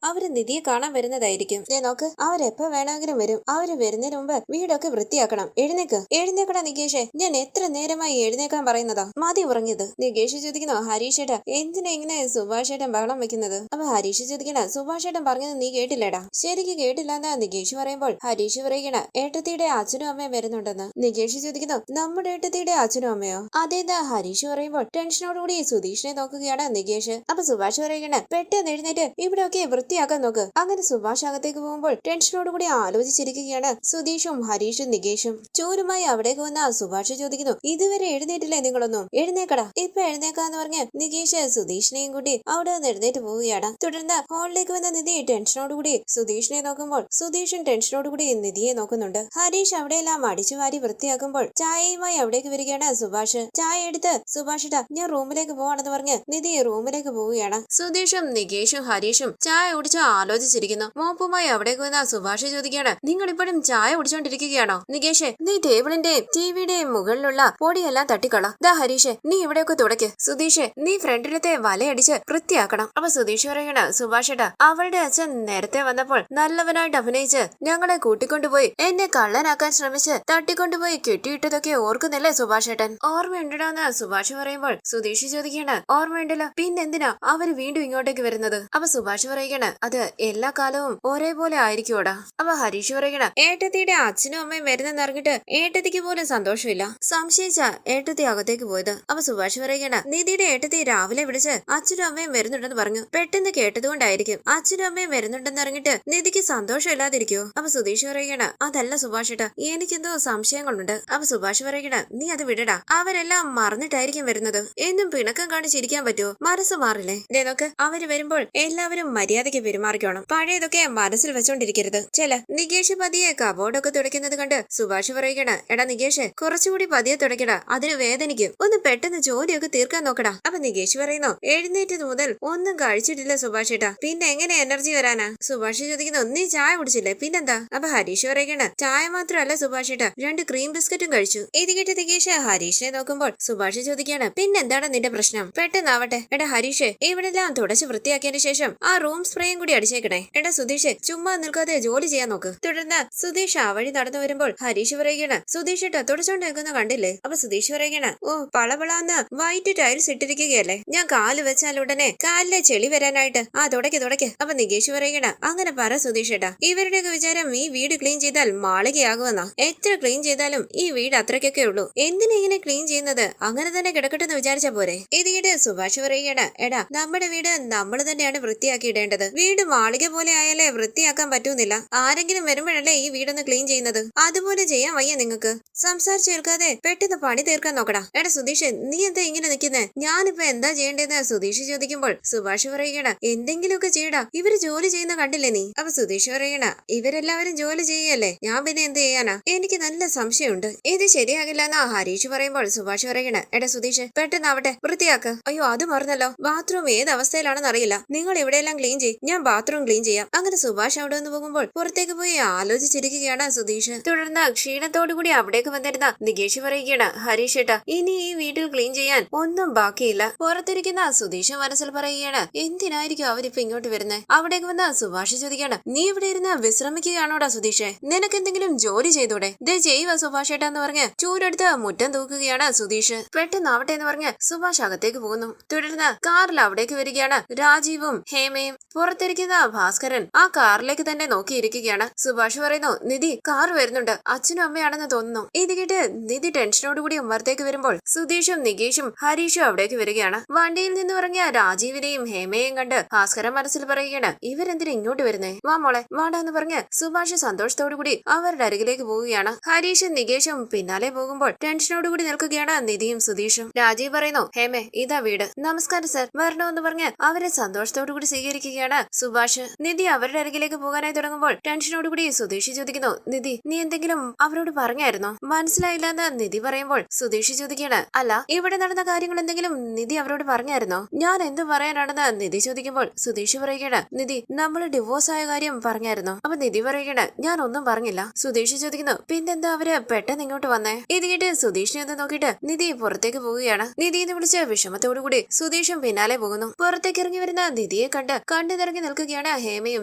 അവര് നിധിയെ കാണാൻ വരുന്നതായിരിക്കും. നോക്ക് അവരെപ്പോ വേണമെങ്കിലും വരും, അവര് വരുന്നതിന് മുമ്പ് വീടൊക്കെ വൃത്തിയാക്കണം. എഴുന്നേക്കടാ നികേഷേ, ഞാൻ എത്ര നേരമായി സുഭാഷേട്ടനുമായി എഴുന്നേക്കാൻ പറയുന്നതാ. മതി ഉറങ്ങിയത്. നികേഷ് ചോദിക്കുന്നു, ഹരീഷേട്ടാ എന്തിനാ ഇങ്ങനെ സുഭാഷേട്ടൻ ബഹളം വെക്കുന്നത്? അപ്പൊ ഹരീഷ് ചോദിക്കണ, സുഭാഷേട്ടൻ പറഞ്ഞത് നീ കേട്ടില്ലേടാ? ശരിക്ക് കേട്ടില്ലെന്ന് നികേഷ് പറയുമ്പോൾ ഹരീഷ് പറയണ, ഏട്ടത്തിയുടെ അച്ഛനും അമ്മയും വരുന്നുണ്ടെന്ന്. നികേഷ് ചോദിക്കുന്നു, നമ്മുടെ ഏട്ടത്തിയുടെ അച്ഛനും അമ്മയോ? അതേന്ന് ഹരീഷ് പറയുമ്പോൾ ടെൻഷനോടുകൂടി സുധീഷിനെ നോക്കുകയാണ് നികേഷ്. അപ്പൊ സുഭാഷ് പറയണ, പെട്ടെന്ന് എഴുന്നേറ്റ് ഇവിടെയൊക്കെ വൃത്തിയാക്കാൻ നോക്ക്. അങ്ങനെ സുഭാഷ് അകത്തേക്ക് പോകുമ്പോൾ ടെൻഷനോടുകൂടി ആലോചിച്ചിരിക്കുകയാണ് സുധീഷും ഹരീഷും നികേഷും. ചൂരുമായി അവിടേക്ക് വന്ന സുഭാഷ് ചോദിക്കുന്നു, ഇതുവരെ എഴുന്നേറ്റില്ലേ നിങ്ങളൊന്നും? എഴുന്നേക്കടാ, ഇപ്പൊ എഴുന്നേക്കാന്ന് പറഞ്ഞ് നികേഷ് സുധീഷിനെയും കൂട്ടി അവിടെ നിന്ന് എഴുന്നേറ്റ് പോവുകയാണ്. തുടർന്ന് ഹാളിലേക്ക് വന്ന നിധി ടെൻഷനോടുകൂടി സുധീഷിനെ നോക്കുമ്പോൾ സുധീഷും ടെൻഷനോടുകൂടി നിധിയെ നോക്കുന്നുണ്ട്. ഹരീഷ് അവിടെയെല്ലാം അടിച്ചു വാരി വൃത്തിയാക്കുമ്പോൾ ചായയുമായി അവിടേക്ക് വരികയാണ് സുഭാഷ്. ചായ എടുത്ത്, സുഭാഷിട്ടാ ഞാൻ റൂമിലേക്ക് പോവാണെന്ന് പറഞ്ഞ് നിധി റൂമിലേക്ക് പോവുകയാണ്. സുധീഷും നികേഷും ഹരീഷും ചായ കുടിച്ച് ആലോചിച്ചിരിക്കുന്നു. മോപ്പുമായി അവിടേക്ക് വന്ന സുഭാഷ് ചോദിക്കുകയാണ്, നിങ്ങൾ ഇപ്പോഴും ചായ കുടിച്ചോണ്ടിരിക്കുകയാണോ? നികേഷ്, നീ ടേബിളിന്റെയും ടിവിയുടെയും മുകളിലുള്ള പൊടിയെല്ലാം തട്ടിക്കള. ദാ ഹരീഷ്, നീ ഇവിടെയൊക്കെ തുടയ്ക്ക്. സുധീഷ്, നീ ഫ്രണ്ടിലത്തെ വലയടിച്ച് വൃത്തിയാക്കണം. അപ്പൊ സുധീഷ് പറയണ, സുഭാഷേട്ടാ അവളുടെ അച്ഛൻ നേരത്തെ വന്നപ്പോൾ നല്ലവനായിട്ട് അഭിനയിച്ച് ഞങ്ങളെ കൂട്ടിക്കൊണ്ടുപോയി എന്നെ കള്ളനാക്കാൻ ശ്രമിച്ച് തട്ടിക്കൊണ്ടുപോയി കെട്ടിയിട്ടതൊക്കെ ഓർക്കുന്നില്ലേ സുഭാഷേട്ടൻ? ഓർമ്മയുണ്ടോന്ന് സുഭാഷ് പറയുമ്പോൾ സുധീഷ് ചോദിക്കണ, ഓർമ്മയുണ്ടല്ലോ, പിന്നെന്തിനാ അവര് വീണ്ടും ഇങ്ങോട്ടേക്ക് വരുന്നത്? അപ്പൊ സുഭാഷ് പറയണ, അത് എല്ലാ കാലവും ഒരേപോലെ ആയിരിക്കുമോടാ. അപ്പൊ ഹരീഷ് പറയണ, ഏട്ടത്തിയുടെ അച്ഛനും അമ്മയും വരുന്നെന്ന് അറിഞ്ഞിട്ട് ഏട്ടത്തിക്ക് പോലും സന്തോഷമില്ല. സംശയിച്ച ഏട്ടത്തി അകത്തേക്ക് പോയത്. അപ്പൊ സുഭാഷ് പറയണ, നിധിയുടെ ഏട്ടത്തി രാവിലെ വിളിച്ച് അച്ഛനും അമ്മയും വരുന്നുണ്ടെന്ന് പറഞ്ഞു. പെട്ടെന്ന് കേട്ടതുകൊണ്ടായിരിക്കും. അച്ഛനും അമ്മയും വരുന്നുണ്ടെന്ന് അറിഞ്ഞിട്ട് നിധിക്ക് സന്തോഷമില്ലാതിരിക്കോ? അപ്പൊ സുധീഷ് പറയണ, അതല്ല സുഭാഷേട്ടാ, എനിക്കെന്തോ സംശയങ്ങളുണ്ട്. അപ്പൊ സുഭാഷ് പറയണ, നീ അത് വിടടാ, അവരെല്ലാം മറന്നിട്ടായിരിക്കും വരുന്നത്. എന്നും പിണക്കം കാണിച്ചിരിക്കാൻ പറ്റുമോ? മനസ്സ് മാറില്ലേ? നോക്ക്, അവര് വരുമ്പോൾ എല്ലാവരും മര്യാദയ്ക്ക് പെരുമാറിക്കോണം. പഴയതൊക്കെ മനസ്സിൽ വെച്ചോണ്ടിരിക്കരുത്. ചില നികേഷ് പതിയെ കബോർഡൊക്കെ തുടയ്ക്കുന്നത് കണ്ട് സുഭാഷ് പറയണ, എടാ നികേഷ്, കുറച്ചുകൂടി പതിയെ തുടയ്ക്കടാ, അതിന് വേദനിക്കും. ഒന്ന് പെട്ടെന്ന് ജോലിയൊക്കെ തീർക്കാൻ നോക്കടാ. അപ്പൊ നികേഷ് പറയുന്നു, എഴുന്നേറ്റത് മുതൽ ഒന്നും കഴിച്ചിട്ടില്ല സുഭാഷേട്ടാ, പിന്നെ എങ്ങനെ എനർജി വരാനാ? സുഭാഷ് ചോദിക്കുന്നു, നീ ചായ കുടിച്ചില്ലേ? പിന്നെന്താ? അപ്പൊ ഹരീഷ് പറയണ, ചായ മാത്രമല്ല സുഭാഷേട്ടാ, 2 ക്രീം ബിസ്ക്കറ്റും കഴിച്ചു. ഇത് കേട്ട് നികേഷ് ഹരീഷിനെ നോക്കുമ്പോൾ സുഭാഷ് ചോദിക്കാണ്, പിന്നെന്താണ് നിന്റെ പ്രശ്നം? പെട്ടെന്നാവട്ടെ. എടാ ഹരീഷ്, ഇവിടെല്ലാം തുടച്ച് വൃത്തിയാക്കിയതിനു ശേഷം ആ റൂം സ്പ്രേയും കൂടി അടിച്ചേക്കണേ. എടാ സുധീഷ്, ചുമ്മാ നിൽക്കാതെ ജോലി ചെയ്യാൻ നോക്ക്. തുടർന്ന് സുധീഷ് ആ വഴി നടന്നു വരുമ്പോൾ ഹരീഷ് പറയുകയാണ്, സുധീഷ് ഏട്ടാ തുടച്ചോണ്ട് നിൽക്കുന്ന കണ്ടില്ലേ? അപ്പൊ സുധീഷ് പറയുകയാണ്, ഓ പളപളാന്ന് വൈറ്റ് ടൈൽസ് ഇട്ടിരിക്കുകയല്ലേ, ഞാൻ കാല് വെച്ചാൽ ഉടനെ കാലിലെ ചെളി വരാനായിട്ട് ആ തുടയ്ക്ക്. അപ്പൊ നികേഷ് പറയുകയാണ്, അങ്ങനെ പറ സുധീഷ് ഏട്ടാ, ഇവരുടെയൊക്കെ വിചാരം ഈ വീട് ക്ലീൻ ചെയ്താൽ മാളികയാകുമെന്നാ. എത്ര ക്ലീൻ ചെയ്താലും ഈ വീട് അത്രയ്ക്കൊക്കെ ഉള്ളൂ. എന്തിനാ ഇങ്ങനെ ക്ലീൻ ചെയ്യുന്നത്? അങ്ങനെ തന്നെ കിടക്കട്ടെ എന്ന് വിചാരിച്ച പോരെ? ഇത് കേട്ട് സുഭാഷ് പറയുകയാണ്, എടാ നമ്മുടെ വീട് നമ്മൾ തന്നെയാണ് വൃത്തിയാക്കി ഇടേണ്ടത്. വീട് മാളിക പോലെ ആയാലേ വൃത്തിയാക്കാൻ പറ്റൂന്നില്ല. ആരെങ്കിലും വരുമ്പോഴല്ലേ ഈ വീടൊന്ന് ക്ലീൻ ചെയ്യുന്നത്. അതുപോലെ ചെയ്യാൻ വയ്യ നിങ്ങൾക്ക്. സംസാരിച്ചു കേൾക്കാതെ പെട്ടെന്ന് പണി തീർക്കാൻ നോക്കടാ. എടാ സുധീഷ്, നീ എന്താ ഇങ്ങനെ നിൽക്കുന്നേ? ഞാനിപ്പോ എന്താ ചെയ്യേണ്ടതെന്ന് സുധീഷ് ചോദിക്കുമ്പോൾ സുഭാഷ് പറയുകയാണ്, എന്തെങ്കിലുമൊക്കെ ചെയ്യടാ, ഇവര് ജോലി ചെയ്യുന്ന കണ്ടില്ലേ നീ? അപ്പൊ സുധീഷ് പറയണ, ഇവരെല്ലാവരും ജോലി ചെയ്യല്ലേ, ഞാൻ പിന്നെ എന്ത് ചെയ്യാനാ? എനിക്ക് നല്ല സംശയമുണ്ട്, ഇത് ശരിയാകില്ല എന്നാ ഹരീഷ് പറയുമ്പോൾ സുഭാഷ് പറയണ, എടാ സുധീഷ് പെട്ടെന്നാവട്ടെ വൃത്തിയാക്ക്. അയ്യോ അത് മറന്നല്ലോ, ബാത്റൂം ഏത് അവസ്ഥയിലാണെന്ന് അറിയില്ല, നിങ്ങൾ ഇവിടെയെല്ലാം ക്ലീൻ ചെയ്യും, ഞാൻ ബാത്റൂം ക്ലീൻ ചെയ്യാം. അങ്ങനെ സുഭാഷ് അവിടെ നിന്ന് പോകുമ്പോൾ പുറത്തേക്ക് പോയി ആലോചിച്ചിരിക്കുകയാണ് സുധീഷ്. തുടർന്ന് ക്ഷീണത്തോടുകൂടി അവിടേക്ക് വന്നിരുന്ന നികേഷ് പറയുകയാണ്, ഹരീഷ് ഏട്ടാ ഇനി ഈ വീട്ടിൽ ക്ലീൻ ചെയ്യാൻ ഒന്നും ബാക്കിയില്ല. പുറത്തിരിക്കുന്ന സുധീഷ് മനസ്സിൽ പറയുകയാണ്, എന്തിനായിരിക്കും അവരിപ്പോ ഇങ്ങോട്ട് വരുന്നത്? അവിടേക്ക് വന്ന സുഭാഷ് ചോദിക്കുകയാണ്, നീ ഇവിടെ ഇരുന്ന് വിശ്രമിക്കുകയാണോടാ സുധീഷേ? നിനക്ക് എന്തെങ്കിലും ജോലി ചെയ്തൂടെ? ദേ ചെയ്യുക സുഭാഷ് ഏട്ടാ എന്ന് പറഞ്ഞ് ചൂരെടുത്ത് മുറ്റം തൂക്കുകയാണ് സുധീഷ്. പെട്ടെന്നാവട്ടെ എന്ന് പറഞ്ഞ് സുഭാഷ് അകത്തേക്ക് പോകുന്നു. തുടർന്ന് കാറിൽ അവിടേക്ക് വരികയാണ് രാജീവും ഹേമയും. പുറത്തിരിക്കുന്ന ഭാസ്കരൻ ആ കാറിലേക്ക് തന്നെ നോക്കിയിരിക്കുകയാണ്. സുഭാഷ് പറയുന്നു, നിധി കാർ വരുന്നുണ്ട്, അച്ഛനും അമ്മയാണെന്ന് തോന്നുന്നു. ഇത് കേട്ട് നിധി ടെൻഷനോടുകൂടി ഉമ്മറത്തേക്ക് വരുമ്പോൾ സുധീഷും നികേഷും ഹരീഷും അവിടേക്ക് വരികയാണ്. വണ്ടിയിൽ നിന്ന് ഇറങ്ങിയ രാജീവിനെയും ഹേമയെയും കണ്ട് ഭാസ്കരൻ മനസ്സിൽ പറയുകയാണ്, ഇവരെന്തിനാ ഇങ്ങോട്ട് വരുന്നേ? വാ മോളെ വാടാന്ന് പറഞ്ഞ് സുഭാഷ് സന്തോഷത്തോടുകൂടി അവരുടെ അരികിലേക്ക് പോവുകയാണ്. ഹരീഷും നികേഷും പിന്നാലെ പോകുമ്പോൾ ടെൻഷനോടുകൂടി നിൽക്കുകയാണ് നിധിയും സുധീഷും. രാജീവ് പറയുന്നു, ഹേമേ ഇതാ വീട്. നമസ്കാരം സർ, വരണമെന്ന് പറഞ്ഞ് അവരെ സന്തോഷത്തോടുകൂടി സ്വീകരിക്കുകയാണ് സുഭാഷ്. നിധി അവരുടെ അരികിലേക്ക് പോകാനായി തുടങ്ങുമ്പോൾ ടെൻഷനോടുകൂടി സുധീഷ് ചോദിക്കുന്നു, നിധി നീ എന്തെങ്കിലും അവരോട് പറഞ്ഞായിരുന്നോ? മനസ്സിലായില്ല എന്ന് നിധി പറയുമ്പോൾ സുധീഷ് ചോദിക്കുകയാണ്, അല്ല ഇവിടെ നടന്ന കാര്യങ്ങൾ എന്തെങ്കിലും നിധി അവരോട് പറഞ്ഞായിരുന്നോ? ഞാൻ എന്ത് പറയാനാണെന്ന് നിധി ചോദിക്കുമ്പോൾ സുധീഷ് പറയുകയാണ്, നിധി നമ്മൾ ഡിവോഴ്സ് ആയ കാര്യം പറഞ്ഞായിരുന്നോ? അപ്പൊ നിധി പറയുകയാണ്, ഞാൻ ഒന്നും പറഞ്ഞില്ല. സുധീഷ് ചോദിക്കുന്നു, പിന്നെന്താ അവര് പെട്ടെന്ന് ഇങ്ങോട്ട് വന്നേ? ഇത് കേട്ട് സുധീഷിനെ ഒന്ന് നോക്കിയിട്ട് നിധി പുറത്തേക്ക് പോവുകയാണ്. നിധി എന്ന് വിളിച്ച വിഷമത്തോടുകൂടി സുധീഷും പിന്നാലെ പോകുന്നു. പുറത്തേക്ക് ഇറങ്ങി വരുന്ന നിധിയെ കണ്ടു നിറങ്ങി നിൽക്കുകയാണ് ഹേമയും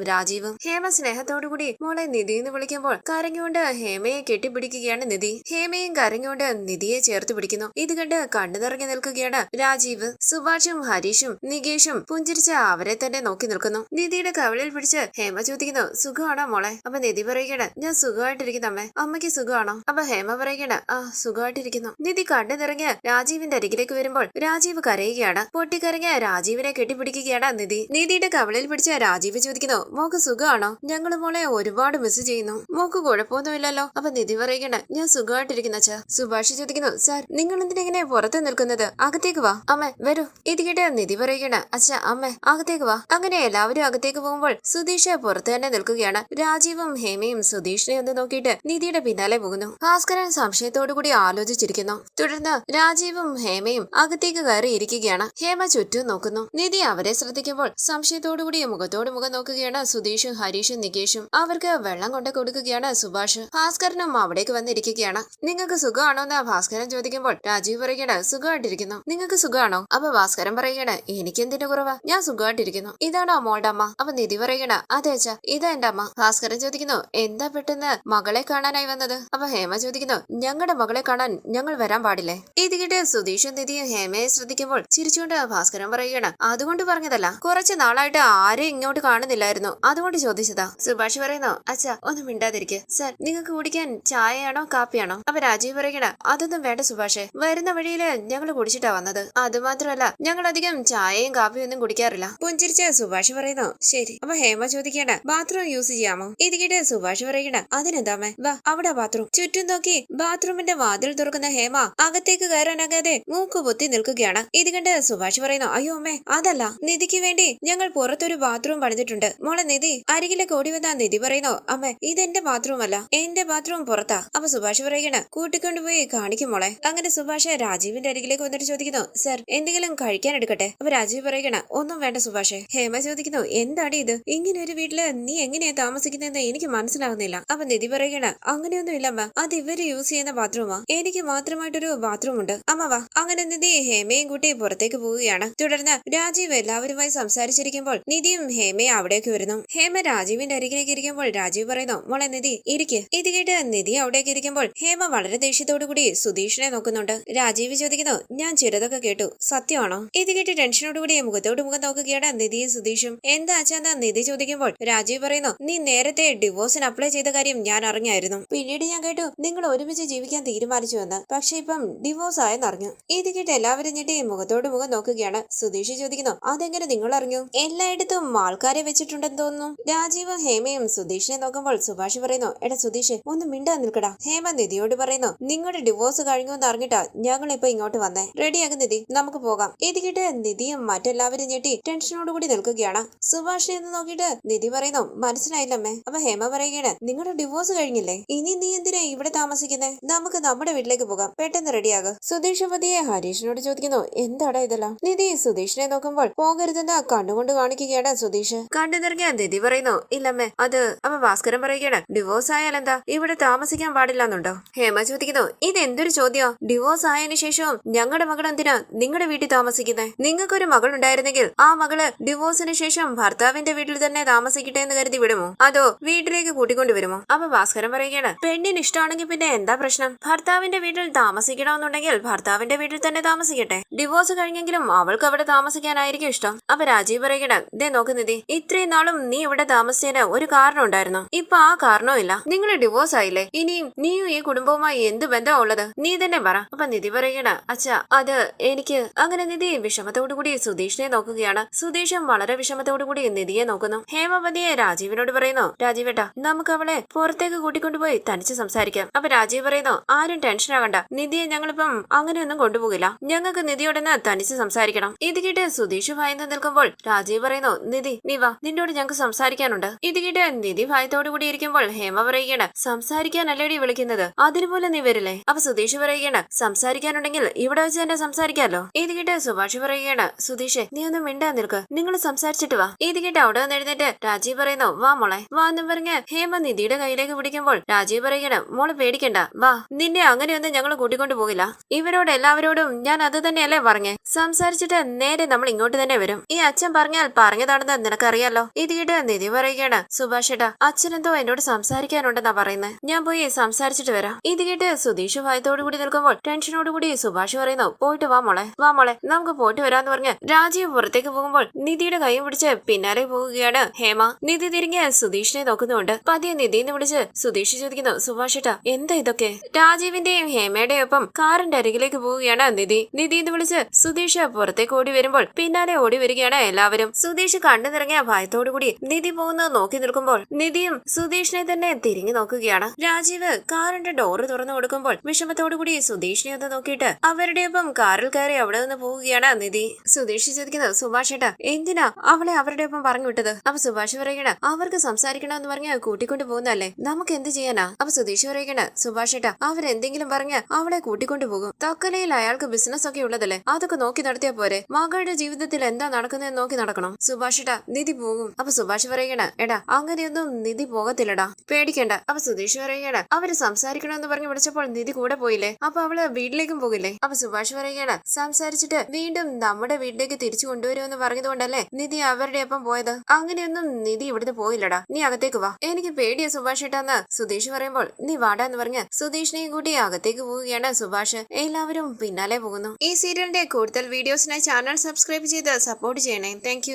രാജീവും. ഹേമ സ്നേഹത്തോടുകൂടി മോളെ നിധി എന്ന് വിളിക്കുമ്പോൾ കരഞ്ഞുകൊണ്ട് ഹേമയെ കെട്ടിപ്പിടിക്കുകയാണ് നിധി. ഹേമയും കരഞ്ഞുകൊണ്ട് നിധിയെ നിധിയെ ചേർത്ത് പിടിക്കുന്നു. ഇത് കണ്ട് കണ്ണു നിറഞ്ഞു നിൽക്കുകയാണ് രാജീവ്. സുഭാഷും ഹരീഷും നികേഷും പുഞ്ചിരിച്ച് അവരെ തന്നെ നോക്കി നിൽക്കുന്നു. നിധിയുടെ കവിളിൽ പിടിച്ച് ഹേമ ചോദിക്കുന്നു, സുഖമാണോ മോളെ? അപ്പൊ നിധി പറയുകയാണ്, ഞാൻ സുഖമായിട്ടിരിക്കുന്നു അമ്മേ. അമ്മയ്ക്ക് സുഖമാണോ? അപ്പൊ ഹേമ പറയുകയാണ്, ആ സുഖമായിട്ടിരിക്കുന്നു. നിധി കണ്ണു നിറഞ്ഞ് രാജീവിന്റെ അരികിലേക്ക് വരുമ്പോൾ രാജീവ് കരയുകയാണ്. പൊട്ടിക്കരഞ്ഞ് രാജീവിനെ കെട്ടിപ്പിടിക്കുകയാണ് നിധി. നിധിയുടെ കവിളിൽ പിടിച്ച് രാജീവ് ചോദിക്കുന്നു, മോക്ക് സുഖമാണോ? ഞങ്ങള് മോളെ ഒരുപാട് മിസ് ചെയ്യുന്നു. മോക്ക് കുഴപ്പമൊന്നുമില്ലല്ലോ? അപ്പൊ നിധി പറയുകയാണ്, ഞാൻ സുഖമായിട്ടിരിക്കുന്ന അച്ഛാ. സുഭാഷ് ചോദിക്കുന്നു, സാർ നിങ്ങൾ എന്തിനെങ്ങനെ പുറത്ത് നിൽക്കുന്നത്? അകത്തേക്ക് വാ. അമ്മ വരൂ. ഇത് കേട്ട് നിധി പറയുകയാണ്, അച്ഛാ അമ്മ അകത്തേക്ക് വാ. അങ്ങനെ എല്ലാവരും അകത്തേക്ക് പോകുമ്പോൾ സുധീഷ് പുറത്ത് തന്നെ നിൽക്കുകയാണ്. രാജീവും ഹേമയും സുധീഷിനെ ഒന്ന് നോക്കിയിട്ട് നിധിയുടെ പിന്നാലെ പോകുന്നു. ഭാസ്കരൻ സംശയത്തോടുകൂടി ആലോചിച്ചിരിക്കുന്നു. തുടർന്ന് രാജീവും ഹേമയും അകത്തേക്ക് കയറി ഇരിക്കുകയാണ്. ഹേമ ചുറ്റും നോക്കുന്നു. നിധി അവരെ ശ്രദ്ധിക്കുമ്പോൾ സംശയത്തോടുകൂടി മുഖത്തോട് മുഖം നോക്കുകയാണ് സുധീഷും ഹരീഷും നികേഷും. അവർക്ക് വെള്ളം കൊണ്ട് കൊടുക്കുകയാണ് സുഭാഷ്. ഭാസ്കരനും അവിടേക്ക് വന്നിരിക്കുകയാണ്. നിങ്ങൾക്ക് സുഖമാണോ എന്ന് ഭാസ്കരൻ ചോദിക്കുമ്പോൾ രാജീവ് പറയുകയാണ്, സുഖമായിട്ടിരിക്കുന്നു. നിങ്ങൾക്ക് സുഖമാണോ? അപ്പൊ ഭാസ്കരൻ പറയുകയാണ്, എനിക്ക് എന്തിന്റെ കുറവാ? ഞാൻ സുഖമായിട്ടിരിക്കുന്നു. ഇതാണോ മോളുടെ അമ്മ? അപ്പൊ നിധി പറയുകയാണ്, അതെ അച്ഛാ ഇതാ എന്റെ അമ്മ. ഭാസ്കരൻ ചോദിക്കുന്നു, എന്താ പെട്ടെന്ന് മകളെ കാണാനായി വന്നത്? അപ്പൊ ഹേമ ചോദിക്കുന്നു, ഞങ്ങളുടെ മകളെ കാണാൻ ഞങ്ങൾ വരാൻ പാടില്ലേ? ഇത് കേട്ട് സുധീഷും നിധിയും ഹേമയെ ശ്രദ്ധിക്കുമ്പോൾ ചിരിച്ചുകൊണ്ട് ഭാസ്കരൻ പറയുകയാണ്, അതുകൊണ്ട് പറഞ്ഞതല്ല, കുറച്ച് നാളായിട്ട് ആരെയും ഇങ്ങോട്ട് കാണുന്നില്ലായിരുന്നു, അതുകൊണ്ട് ചോദിച്ചതാ. സുഭാഷ് പറയുന്നു, അച്ഛാ ഒന്നും മിണ്ടാതിരിക്കുക. സർ നിങ്ങൾക്ക് കുടിക്കാൻ ചായയാണോ കാപ്പിയാണോ? അപ്പൊ രാജീവ് പറയണ, അതൊന്നും വേണ്ട സുഭാഷേ, വരുന്ന വഴിയില് ഞങ്ങൾ കുടിച്ചിട്ടാ വന്നത്. അതുമാത്രമല്ല ഞങ്ങൾ അധികം ചായയും കാപ്പിയും ഒന്നും കുടിക്കാറില്ല. പുഞ്ചിരിച്ച് സുഭാഷ് പറയുന്നു, ശരി. അപ്പൊ ഹേമ ചോദിക്കണ, ബാത്റൂം യൂസ് ചെയ്യാമോ? ഇത് കേട്ട് സുഭാഷ് പറയണ, അതിനെന്താമേ, വാ അവിടെ ബാത്റൂം. ചുറ്റും നോക്കി ബാത്റൂമിന്റെ വാതിൽ തുറക്കുന്ന ഹേമ അകത്തേക്ക് കയറാനാകാതെ മൂക്ക് പൊത്തി നിൽക്കുകയാണ്. ഇത് കണ്ട് സുഭാഷ് പറയുന്നു, അയ്യോ അമ്മേ അതല്ല, നിധിക്ക് വേണ്ടി ഞങ്ങൾ പുറത്തൊരു ബാത്റൂം പണിതിട്ടുണ്ട്. മോളെ നിധി. അരികിലേക്ക് ഓടി വന്ന നിധി പറയുന്നു, അമ്മേ ഇതെന്റെ ബാത്റൂം അല്ല, എന്റെ ബാത്റൂം പുറത്താ. അപ്പൊ സുഭാഷ് പറയണ, കൂട്ടിക്കൊണ്ടുപോയി കാണിക്കും മോളെ. അങ്ങനെ സുഭാഷ് രാജീവിന്റെ അരികിലേക്ക് വന്നിട്ട് ചോദിക്കുന്നു, സർ എന്തെങ്കിലും കഴിക്കാൻ എടുക്കട്ടെ? അപ്പൊ രാജീവ് പറയണ, ഒന്നും വേണ്ട സുഭാഷേ. ഹേമ ചോദിക്കുന്നു, എന്താടി ഇത്? ഇങ്ങനെ ഒരു വീട്ടില് നീ എങ്ങനെയാ താമസിക്കുന്നതെന്ന് എനിക്ക് മനസ്സിലാവുന്നില്ല. അപ്പൊ നിധി പറയണ, അങ്ങനെയൊന്നും ഇല്ല അമ്മ, അത് ഇവര് യൂസ് ചെയ്യുന്ന ബാത്റൂമാ, എനിക്ക് മാത്രമായിട്ടൊരു ബാത്റൂം ഉണ്ട്. അമ്മ വാ. അങ്ങനെ നിധി ഹേമയും കൂട്ടി പുറത്തേക്ക് പോവുകയാണ്. തുടർന്ന് രാജീവ് എല്ലാവരുമായി സംസാരിച്ചിരിക്കുമ്പോൾ നിധിയും ഹേമയും അവിടേക്ക് വരുന്നു. ഹേമ രാജീവിന്റെ അരികിലേക്ക് ഇരിക്കുമ്പോൾ രാജീവ് പറയുന്നു, മോളെ നിധി ഇരിക്ക്. ഇത് കേട്ട് നിധി അവിടേക്ക് ഇരിക്കുമ്പോൾ ഹേമ വളരെ ദേഷ്യത്തോടുകൂടി സുധീഷിനെ നോക്കുന്നുണ്ട്. രാജീവ് ചോദിക്കുന്നു, ഞാൻ ചിലതൊക്കെ കേട്ടു, സത്യമാണോ? ഇത് കേട്ട് ടെൻഷനോടുകൂടി മുഖത്തോട് മുഖം നോക്കുകയാണ് നിധിയും സുധീഷും. എന്താ അച്ഛാന്ന് നിധി ചോദിക്കുമ്പോൾ രാജീവ് പറയുന്നു, നീ നേരത്തെ ഡിവോഴ്സിന് അപ്ലൈ ചെയ്ത കാര്യം ഞാൻ അറിഞ്ഞായിരുന്നു. പിന്നീട് ഞാൻ കേട്ടു നിങ്ങൾ ഒരുമിച്ച് ജീവിക്കാൻ തീരുമാനിച്ചുവെന്ന്. പക്ഷെ ഇപ്പം ഡിവോഴ്സ് ആയെന്നറിഞ്ഞു. ഇത് കേട്ട് എല്ലാവരും ഞെട്ടി മുഖത്തോട് മുഖം നോക്കുകയാണ്. സുധീഷ് ചോദിക്കുന്നു, അതെങ്ങനെ നിങ്ങൾ അറിഞ്ഞു? എല്ലായിടത്തും ആൾക്കാരെ വെച്ചിട്ടുണ്ടെന്ന് തോന്നുന്നു. രാജീവും ഹേമയും സുധീഷിനെ നോക്കുമ്പോൾ സുഭാഷ് പറയുന്നു, എടാ സുധീഷ് ഒന്ന് മിണ്ടാ നിൽക്കടാ. ഹേമ നിധിയോട് പറയുന്നു, നിങ്ങളുടെ ഡിവോഴ്സ് കഴിഞ്ഞു എന്ന് അറിഞ്ഞിട്ടാ ഞങ്ങൾ ഇപ്പൊ ഇങ്ങോട്ട് വന്നേ. റെഡിയാകും നിധി, നമുക്ക് പോകാം. ഇത് കേട്ട് നിധിയും മറ്റെല്ലാവരും ഞെട്ടി ടെൻഷനോടുകൂടി നിൽക്കുകയാണ്. സുഭാഷിനെ ഒന്ന് നോക്കിയിട്ട് നിധി പറയുന്നു, മനസ്സിലായില്ലമ്മേ. അപ്പൊ ഹേമ പറയുകയാണ്, നിങ്ങളുടെ ഡിവോഴ്സ് കഴിഞ്ഞില്ലേ? ഇനി നീ എന്തിനാ ഇവിടെ താമസിക്കുന്നേ? നമുക്ക് നമ്മുടെ വീട്ടിലേക്ക് പോകാം, പെട്ടെന്ന് റെഡിയാകും. സുധീഷ് പതിയെ ഹരീഷിനോട് ചോദിക്കുന്നു, എന്താടാ ഇതെല്ലാം? നിധി സുധീഷിനെ നോക്കുമ്പോൾ പോകരുതെന്ന് കണ്ണുകൊണ്ട് കാണിക്കുകയാണ് സുധീഷ്. കണ്ടു നിറങ്ങിയ നിധി പറയുന്നു, ഇല്ലമ്മേ അത്. അപ്പൊ ഭാസ്കരൻ പറയുകയാണ്, ഡിവോഴ്സ് ആയാലെന്താ ഇവിടെ താമസിക്കാൻ പാടില്ലെന്നുണ്ടോ? ഹേമ ചോദിക്കുന്നു, ഇതെന്തൊരു ചോദ്യോ? ഡിവോഴ്സ് ആയതിനു ശേഷവും ഞങ്ങളുടെ മകൾ എന്തിനാ നിങ്ങളുടെ വീട്ടിൽ താമസിക്കുന്നേ? നിങ്ങൾക്കൊരു മകൾ ഉണ്ടായിരുന്നെങ്കിൽ ആ മകള് ഡിവോഴ്സിന് ശേഷം ഭർത്താവിന്റെ വീട്ടിൽ തന്നെ താമസിക്കട്ടെ എന്ന് കരുതി വിടുമോ, അതോ വീട്ടിലേക്ക് കൂട്ടിക്കൊണ്ടുവരുമോ? അപ്പൊ ഭാസ്കരൻ പറയുകയാണ്, പെണ്ണിന് ഇഷ്ടമാണെങ്കിൽ പിന്നെ എന്താ പ്രശ്നം? ഭർത്താവിന്റെ വീട്ടിൽ താമസിക്കണമെന്നുണ്ടെങ്കിൽ ഭർത്താവിന്റെ വീട്ടിൽ തന്നെ താമസിക്കട്ടെ. ഡിവോഴ്സ് കഴിഞ്ഞെങ്കിലും അവൾക്ക് അവിടെ താമസിക്കാനായിരിക്കും ഇഷ്ടം. അപ്പൊ രാജീവ് പറയുകയാണ്, ദേ നോക്ക് നിധി, ഇത്രയും നാളും നീ ഇവിടെ താമസിച്ചതിന് ഒരു കാരണം ഉണ്ടായിരുന്നു. ഇപ്പൊ ആ കാരണവും ഇല്ല. നിങ്ങൾ ഡിവോഴ്സ് ആയില്ലേ? ഇനിയും നീയും ഈ കുടുംബവുമായി എന്ത് ബന്ധമാ ഉള്ളത്? നീ തന്നെ പറ. അപ്പൊ നിധി പറയണ, അച്ഛാ അത് എനിക്ക്. അങ്ങനെ നിധി വിഷമത്തോടുകൂടി സുധീഷിനെ നോക്കുകയാണ്. സുധീഷും വളരെ വിഷമത്തോടുകൂടി നിധിയെ നോക്കുന്നു. ഹേമപതിയെ രാജീവിനോട് പറയുന്നു, രാജീവേട്ടാ നമുക്ക് അവളെ പുറത്തേക്ക് കൂട്ടിക്കൊണ്ടുപോയി തനിച്ച് സംസാരിക്കാം. അപ്പൊ രാജീവ് പറയുന്നു, ആരും ടെൻഷൻ ആകണ്ട, നിധിയെ ഞങ്ങളിപ്പം അങ്ങനെയൊന്നും കൊണ്ടുപോകില്ല. ഞങ്ങൾക്ക് നിധിയോടൊന്ന് തനിച്ച് സംസാരിക്കണം. ഇത് കേട്ട് സുധീഷ് ഭയന്ന് നിൽക്കുമ്പോൾ രാജീവ് പറയുന്നു, നിധി നീ വാ, നിന്നോട് ഞങ്ങൾക്ക് സംസാരിക്കാനുണ്ട്. ഇത് കേട്ട് നിധി ഭയത്തോടു കൂടി ഇരിക്കുമ്പോൾ ഹേമ പറയുകയാണ്, സംസാരിക്കാനല്ലേടി വിളിക്കുന്നത്, അതിനുപോലെ നീ വരില്ലേ? അപ്പൊ സുധീഷ് പറയുകയാണ്, സംസാരിക്കാനുണ്ടെങ്കിൽ ഇവിടെ വെച്ച് തന്നെ സംസാരിക്കാമല്ലോ. ഇത് കേട്ട് സുഭാഷ് പറയുകയാണ്, സുധീഷ് നീ ഒന്നും മിണ്ടാ നിൽക്ക്, നിങ്ങൾ സംസാരിച്ചിട്ട് വാ. ഇത് കേട്ട് അവിടെ നിന്ന് എഴുന്നേറ്റ് രാജീവ് പറയുന്നു, വാ മോളെ വാ എന്ന് പറഞ്ഞ് ഹേമ നിധിയുടെ കയ്യിലേക്ക് പിടിക്കുമ്പോൾ രാജീവ് പറയുകയാണ്, മോളെ പേടിക്കണ്ട, വാ, നിന്നെ അങ്ങനെയൊന്നും ഞങ്ങൾ കൂട്ടിക്കൊണ്ടു പോകില്ല. ഇവരോട് എല്ലാവരോടും ഞാൻ അത് തന്നെയല്ലേ പറഞ്ഞേ. സംസാരിച്ചിട്ട് നേരെ നമ്മൾ ഇങ്ങോട്ട് തന്നെ വരും. ഈ അച്ഛൻ പറഞ്ഞാൽ പറഞ്ഞതാണെന്ന് നിനക്കറിയാലോ. ഇത് കേട്ട് നിധി പറയുകയാണ്, സുഭാഷേട്ടാ അച്ഛനെന്തോ എന്നോട് സംസാരിക്കാനുണ്ടെന്നാ പറയുന്നത്, ഞാൻ പോയി സംസാരിച്ചിട്ട് വരാം. ഇത് കേട്ട് സുധീഷ് ഭയത്തോട് കൂടി നിൽക്കുമ്പോൾ ടെൻഷനോടുകൂടി സുഭാഷ് പറയുന്നു, പോയിട്ട് വാ മോളെ നമുക്ക് പോയിട്ട് വരാന്ന് പറഞ്ഞ് രാജീവ് പുറത്തേക്ക് പോകുമ്പോൾ നിധിയുടെ കൈ പിടിച്ച് പിന്നാലെ പോകുകയാണ് ഹേമ. നിധി തിരിഞ്ഞ് സുധീഷിനെ നോക്കുന്നുണ്ട്. പതിയെ നിധിന്ന് വിളിച്ച് സുധീഷ് ചോദിക്കുന്നു, സുഭാഷേട്ടാ എന്താ ഇതൊക്കെ? രാജീവിന്റെയും ഹേമയുടെയും ഒപ്പം കാറിന്റെ അരികിലേക്ക് പോവുകയാണ് നിധിന്ന് വിളിച്ച് സുധീഷ് പുറത്തേക്ക് ഓടി വരുമ്പോൾ പിന്നാലെ ഓടി വരികയാണ് എല്ലാവരും. സുധീഷ് കണ്ണു നിറങ്ങിയ ഭയത്തോടുകൂടി നിധി പോകുന്നത് നോക്കി നിൽക്കുമ്പോൾ നിധിയും സുധീഷിനെ തന്നെ തിരിഞ്ഞു നോക്കുകയാണ്. രാജീവ് കാറിന്റെ ഡോറ് തുറന്നു കൊടുക്കുമ്പോൾ വിഷമത്തോടുകൂടി സുധീഷിനെ ഒന്ന് നോക്കിയിട്ട് അവരുടെ ഒപ്പം കാറിൽ കയറി അവിടെ നിന്ന് പോവുകയാണ് നിധി. സുധീഷ് ചോദിക്കുന്നത്, സുഭാഷേട്ടാ എന്തിനാ അവളെ അവരുടെ ഒപ്പം പറഞ്ഞു വിട്ടത്? അപ്പൊ സുഭാഷ് പറയുകയാണ്, അവർക്ക് സംസാരിക്കണമെന്ന് പറഞ്ഞ് കൂട്ടിക്കൊണ്ട് പോകുന്നല്ലേ, നമുക്ക് എന്ത് ചെയ്യാനാ? അപ്പൊ സുധീഷ് പറയുകയാണ്, സുഭാഷേട്ടാ അവരെന്തെങ്കിലും പറഞ്ഞ് അവളെ കൂട്ടിക്കൊണ്ടു പോകും. തക്കലയിൽ അയാൾക്ക് ബിസിനസ് ഒക്കെ ഉള്ളതല്ലേ, അതൊക്കെ നോക്കി നടത്തിയാ പോരെ? മകളുടെ ജീവിതത്തിൽ എന്താ നടക്കുന്നതെന്ന് നോക്കി നടക്കണം. സുഭാഷേട്ടാ നിധി പോകും. അപ്പൊ സുഭാഷ് പറയുകയാണ്, എടാ അങ്ങനെയൊന്നും നിധി പോകത്തില്ലടാ, പേടിക്കണ്ട. അപ്പൊ സുധീഷ് പറയുകയാണ്, അവര് സംസാരിക്കണമെന്ന് പറഞ്ഞ് വിളിച്ചപ്പോൾ നിധി കൂടെ പോയില്ലേ, അപ്പൊ അവള് വീട്ടിലേക്കും പോകില്ലേ? അപ്പൊ സുഭാഷ് പറയുകയാണ്, സംസാരിച്ചിട്ട് വീണ്ടും നമ്മുടെ വീട്ടിലേക്ക് തിരിച്ചു കൊണ്ടുവരുമെന്ന് പറഞ്ഞതുകൊണ്ടല്ലേ നിധി അവരുടെ ഒപ്പം പോയത്. അങ്ങനെയൊന്നും നിധി ഇവിടുന്ന് പോയില്ലടാ, നീ അകത്തേക്ക് വാ, എനിക്ക് പേടിയാ സുഭാഷേട്ടാന്ന് സുധീഷ് പറയുമ്പോൾ നീ വാടാന്ന് പറഞ്ഞ് സുധീഷിനെയും കൂട്ടി അകത്തേക്ക് പോവുകയാണ് സുഭാഷ്. എല്ലാവരും പിന്നാലെ പോകുന്നു. ഈ സീരിയലിന്റെ കൂടുതൽ വീഡിയോസിനായി ചാനൽ സബ്സ്ക്രൈബ് ചെയ്ത് സപ്പോർട്ട് ചെയ്യണേ. താങ്ക്